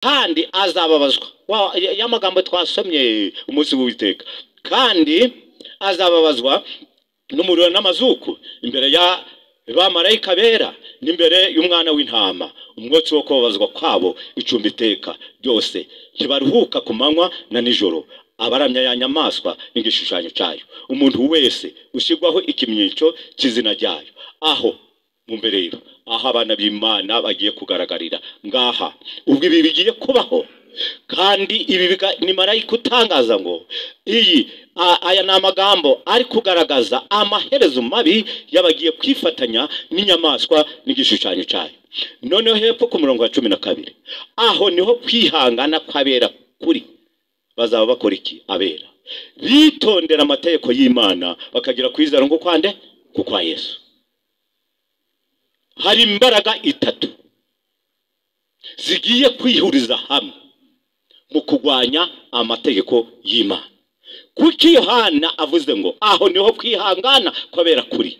kandi azababazwa. Ya magambo twasomye umunsi w'Uwiteka. Kandi azababazwa n'umuriro n'amazuku imbere ya bamarayika bera n'imbere y'umwana w'intama. Umwotsi wo kubabazwa kwabo icumbi iteka byose, ntibaruhuka ku manywa na nijoro. Abaramya ya nyamaswa n'igishushanyo cyayo, umuntu wese ushyirwaho ikimenyetso cy'izina ryayo. Aho Mwumve rero, aho abana b'Imana bagiye kugaragarira ngaha, ubwo ibi bigiye kubaho. Kandi ibi ni marayika utangaza ngo aya ni amagambo ari kugaragaza amaherezo mabi y'abagiye kwifatanya n'inyamaswa n'igishushanyo cyayo. Noneho hepfo ku murongo wa 12, aho niho kwihangana kw'abera kuri. Bazaba bakora iki? Abera bitondera amategeko y'Imana bakagira kwizera ngo kwande kwa Yesu. Hari imbaraga itatu zigiye kwihuriza hamwe mu kugwanya amategeko y'Imana. Kuko Yohana avuze ngo aho niho kwihangana kw'abera kuri.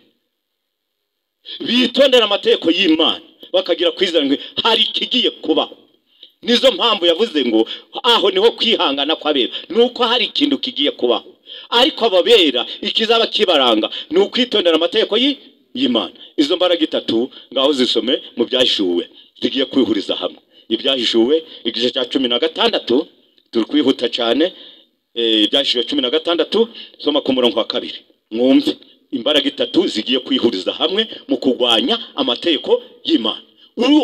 Bitondera amategeko y'Imana bakagira kwizera ngo hari kigiye kubaho. Nizo mpamvu yavuze ngo aho niho kwihangana kw'abera, nuko hari ikintu kigiye kubaho. Ariko ababera ikizaba kibaranga ni ukwitondera amategeko y'Imana. Izo mbaraga itatu ngaho zisome mu Byahishuwe zigiye kwihuriza hamwe. Ibyahishuwe igice cya 16 turi kwihuta cyane. Ibyahishuwe 16 soma ku murongo wa 2. Mwumve imbaraga itatu zigiye kwihuriza hamwe mu kugwanya amategeko y'Imana.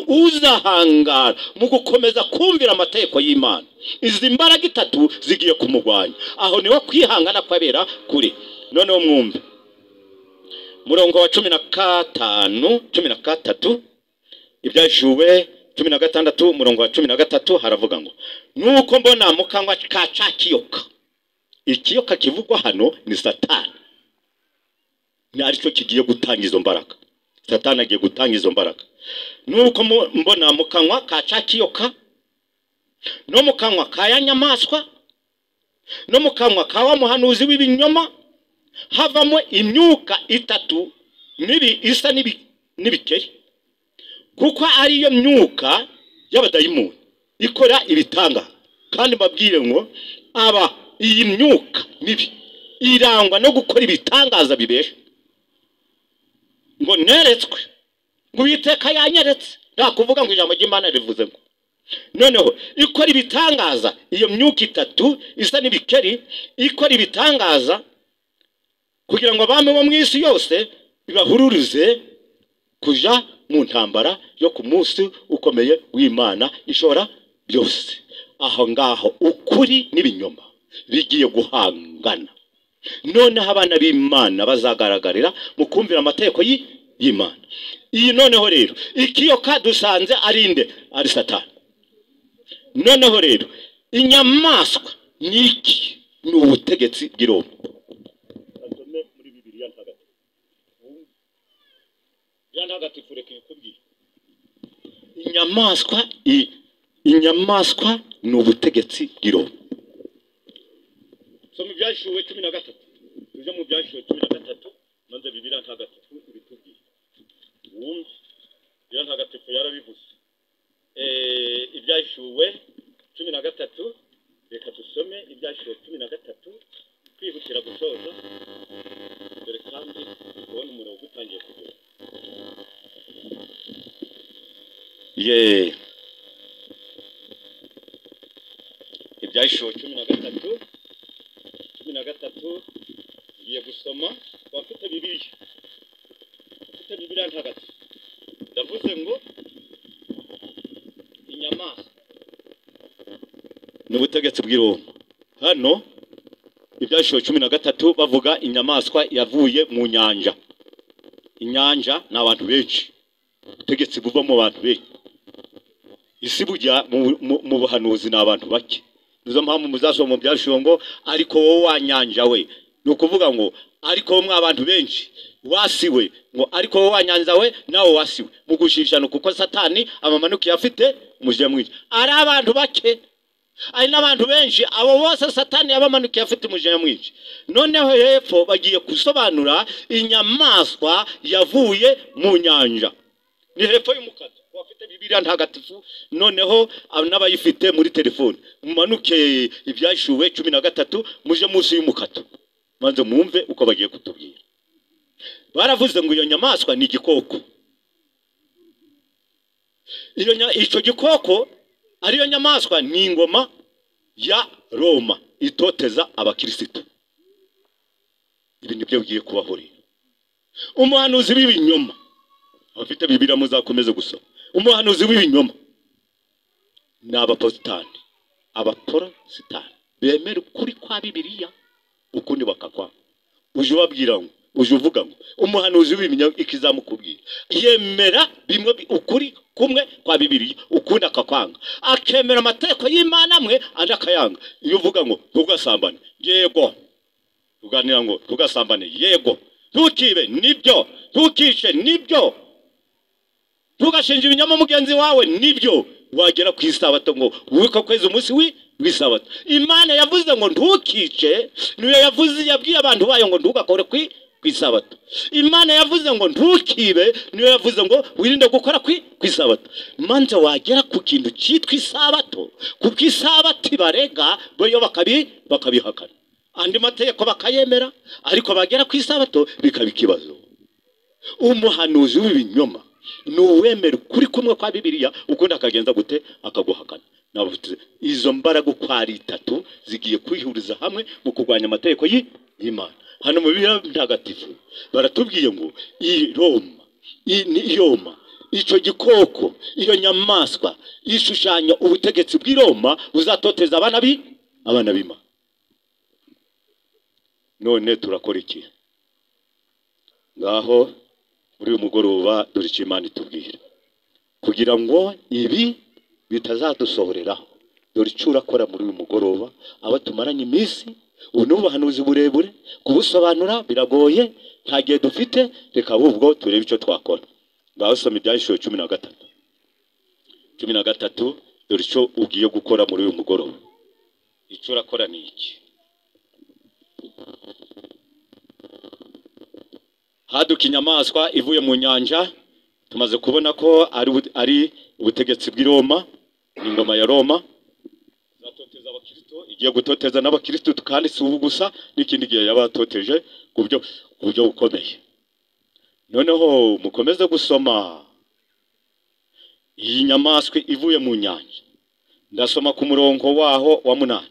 Uzahangara mu gukomeza kumvira amategeko y'Imana, izi mbaraga itatu zigiye kumugwanya. Aho niho kwihangana kw'abera kuri. Noneho mwumve murongo wa 13 Ibyahishuwe 16 murongo wa 13 haravuga ngo nuko mbona mu kanwa ka cakiyoka. Ikiyoka kivugwa hano ni Satani. Ni aricyo kigiye gutanga izo mbaraga. Satani agiye gutanga izo mbaraga. Nuko mbona mu kanwa ka cakiyoka, no mu kanwa ka ya nyamaswa, no mu kanwa ka wa muhanuzi w'ibinyoma havamo imyuka itatu isa n'ibikeri. Kuko ari yo myuka y'abadayimoni ikora ibitanga. Kandi mbabwire ngo iyi myuka mibi irangwa no gukora ibitangaza bibesha. Ngo neretswe, ngo Uwiteka yanyeretse. Nta kuvuga ngo ijambo ry'Imana rivuze ngo noneho ikora ibitangaza. Iyo myuka itatu isa n'ibikeri ikora ibitangaza kugira ngo abami bo mu isi yose ibahururize kuja mu ntambara yo ku munsi ukomeye w'Imana ishora byose. Aho ngaho ukuri n'ibinyoma bigiye guhangana. Noneho abana b'Imana bazagaragarira mu kumvira amategeko y'Imana. Iyi noneho rero ikiyoka dusanze arinde ari Satani. Noneho rero inyamaswa niki ni ubutegetsi bw'Iroma. Asome muri Bibiliya ntagatifu. Ntagatifu reka ikubwire. Inyamaswa ni ubutegetsi bw'Iroma. Soma Ibyahishuwe 13. Tuje mu Byahishuwe 13 manze Bibiliya ntagatifu ibitubwire. Wumve Bibiliya ntagatifu yarabivuze. Ibyahishuwe 13 reka dusome Ibyahishuwe 13 kwihutira gusoza. Dore kandi ubona umurongo utangiye kugera. Ibyahishuwe 13 ngiye gusoma. Wafite Bibiliya ntagatifu. Ndavuze ngo inyamaswa n'ubutegetsi bw'Iroma. Hano Ibyahishuwe 13 bavuga inyamaswa yavuye mu nyanja. Inyanja ni abantu benshi, ubutegetsi buva mu bantu benshi. Isi bujya mu buhanuzi ni abantu bake. Nizo mpamvu muzasoma mu Byahishuwe ngo ariko wowe wanyanja we. Ni ukuvuga ngo ariko wowe abantu benshi wasiwe, ngo ariko wowe wanyanja we nawe wasiwe mu gushishana. Kuko Satani amamanukiye afite umujye mwinshi. Ari abantu bake, ari n'abantu benshi. Abo bose Satani yabamanukiye afite umujye mwinshi. Noneho hepfo bagiye gusobanura inyamaswa yavuye mu nyanja. Ni hepfo y'umukata bafite Bibiliya ntagatifu noneho n'abayifite muri telefone mumanuke ibyashuwe 13 muje munsi y'umukato manze mwumve uko bagiye kutubwira. Baravuze ngo iyo nyamaswa ni igikoko. Icyo gikoko ariyo nyamaswa ni ingoma ya Roma itoteza abakirisitu. Ibi nibyo bigiye kubahorera. Umuhanuzi w'ibinyoma abafite Bibiliya muzakomeze gusoma. Umuhanuzi w'ibinyoma ni abapostani, abaporositani bemera ukuri kwa Bibiliya ukundi bakakwa. Uje ubabwira ngo uje uvuga ngo umuhanuzi w'ibinyoma ikizamukubwira yemera bimwe ukuri kumwe kwa Bibiliya ukundi akakwanga, akemera amategeko y'Imana amwe andi akayanga. Iyo uvuga ngo tugasambane yego, uganira ngo tugasambane yego, ntukibe nibyo, ntukishe nibyo, tugashinja ibinyoma mugenzi wawe nibyo, wagera ku isabato ngo wibuka kweza umunsi w'isabato. Imana yavuze ngo ntukice, niyo yavuze yabwiye abantu bayo ngo ntugakore ku isabato. Imana yavuze ngo ntukibe, niyo yavuze ngo wirinde gukora ku isabato. Manze wagera ku kintu cyitwa isabato, kuko isabato ibarega boyo bakabihakana, andi mategeko bakayemera, ariko bagera ku isabato bikaba ikibazo. Umuhanuzi w'ibinyoma nuwemera kuri kumwe kwa Bibiliya ukundi akagenza gute akaguhakana. Navuze izo mbaraga uko ari 3 zigiye kwihuriza hamwe mu kurwanya amategeko y'Imana. Hano mu Bibiliya ntagatifu baratubwiye ngo Roma icyo gikoko, iyo nyamaswa ishushanya ubutegetsi bw'Iroma buzatoteza abana b'Imana. None turakora iki? Ngaho muri uyu mugoroba dore icyo Imana itubwira kugira ngo ibi bitazadusohoreraho. Dore icyo urakora muri uyu mugoroba, aba tumaranye iminsi ubu n'ubuhanuzi burebure kubusobanura biragoye, nta gihe dufite, reka ahubwo turebe icyo twakora. Ngaho soma ibyashuwe 13 dore icyo ugiye gukora muri uyu mugoroba. Icyo urakora ni iki? Haduka inyamaswa ivuye mu nyanja, tumaze kubona ko ari ubutegetsi bw'Iroma, ingoma ya Roma zatoteza abakristo, igiye gutoteza n'abakristo kandi si ubu gusa, n'ikindi gihe yabatoteje ku buryo bukomeye. Noneho mukomeze gusoma iyi nyamaswa ivuye mu nyanja. Ndasoma ku murongo waho wa 8.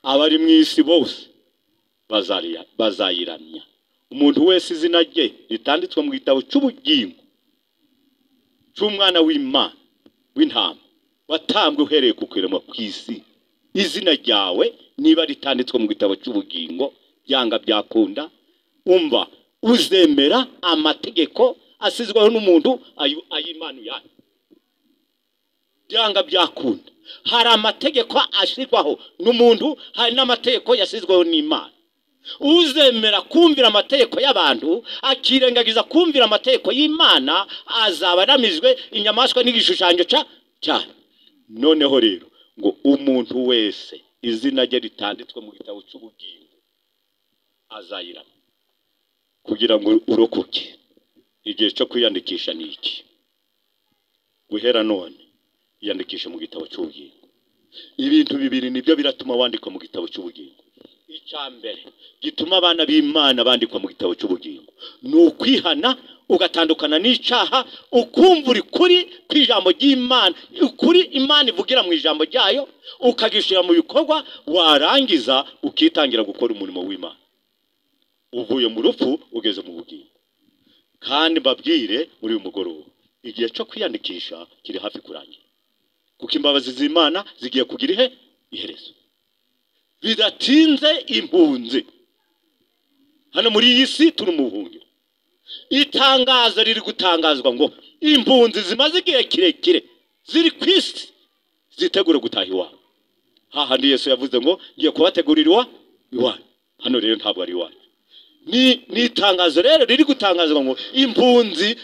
Abari mu isi bose bazayiramya umuntu wese izina rye ritanditswe mu gitabo cy'ubugingo cy'umwana w'Imana w'intama watambwe uhereye ku kwiremwa kw'isi. Izina ryawe niba ritanditswe mu gitabo cy'ubugingo, byanga byakunda umva uzemera amategeko asizweho n'umuntu ay'Imana yacu. Byanga byakunda hari amategeko ashyirwaho n'umuntu, hari n'amategeko yasizweho n'Imana. Uzemera kumvira amategeko y'abantu akirengagiza kumvira amategeko y'Imana azaba aramizwe inyamaswa n'igishushanyo cyane. Noneho rero ngo umuntu wese izina rye ritanditswe mu gitabo cy'ubugingo azayirama. Kugira ngo urokoke igihe cyo kwiyandikisha ni iki? Guhera none yandikisha mu gitabo cy'ubugingo. Ibintu bibiri nibyo biratuma wandikwa mu gitabo cy'ubugingo. Icyambere gituma abana b'Imana bandikwa mu gitabo cy'ubugingo ni ukwihana, ugatandukana n'icyaha, ukumva uri kuri kw'ijambo ry'Imana, ukuri Imana ivugira mu ijambo ryayo, ukagishira mu bikorwa, warangiza ukitangira gukora umurimo w'Imana. Uvuye mu rupfu ugeze mu bugingo. Kandi babwire muri uyu mugoroba igihe cyo kwiyandikisha kiri hafi kurangira, kuko imbabazi z'Imana zigiye kugira iherezo. Bidatinze impunzi hano muri iyi si turi mu buhungiro. Itangazo riri gutangazwa ngo impunzi zimaze igihe kirekire ziri ku isi zitegura gutaha iwabo. Hahandi Yesu yavuze ngo ngiye kubategurira iwanyu. Hano rero ntabwo ari iwanyu. Ni itangazo rero riri gutangazwa ngo impunzi